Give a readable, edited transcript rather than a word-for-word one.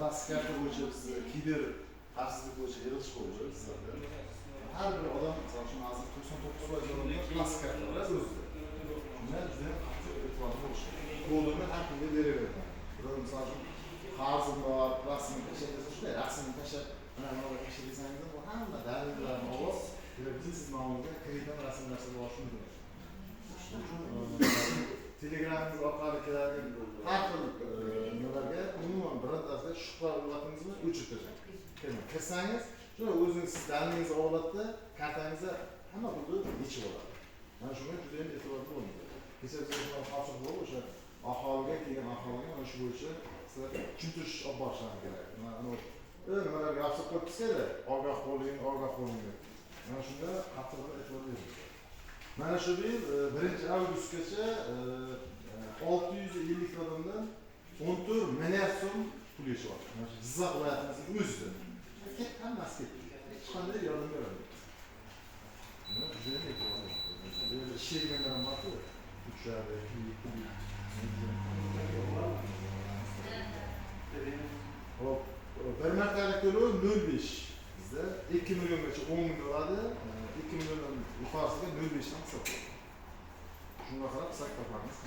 plastik karta bo'yicha biz kiber xavfsizlik bo'yicha yig'ilish bo'ldi sizlarda. Har bir odam misol uchun hozir 99% odamlar plastik kartalar o'zida. Shundan juda ham qattiq e'tiborli bo'lish kerak. Kodini har kimga beraveradi. Birov misol uchun qarzim bor, rasmini tashlab desa shunday rasmini tashlab mana bunaqa tashlab desangiz bu hamma dalillarni olib, siz nomingizga kreditdan rasmlashtirib olish mumkin. Telegramimiz orqali keladigan har xil nimalarga umuman birontasida shubha uyg'otingizmi o'chirtiradi. Kirsangiz shuna o'zingiz siz dalilingizni oladida kartangizda hamma pulni yechib oladi. Mana shunga juda ham e'tiborli bo'ling. Kecha bizga topshiriq bo'ldi o'sha aholiga kelgan aholiga mana shu bo'yicha sizlar tushuntirish olib borishlari kerak. Nimalarga yopishib qo'yibsizlar, ogoh bo'ling deb. Mana shunda qattiq e'tibor bering. Mana shu yil 1 avgustgacha 650 odamdan 14 milliard so'm pul yechib oldi. Mana shu Jizzax viloyatimizning o'zida. Hammasi ketdi. Hech qanday yordam bermadi. Nima juda ham e'tiborli. Bu yerda ishlaydiganlar ham borku. Uchadi, hop, bir martalik to'lov 0.5. Bizda 2 milliongacha 10 ming bo'ladi. 2 milliondan yuqorisiga 0.5 dan hisoblanadi. Shunga qarab hisob topamiz.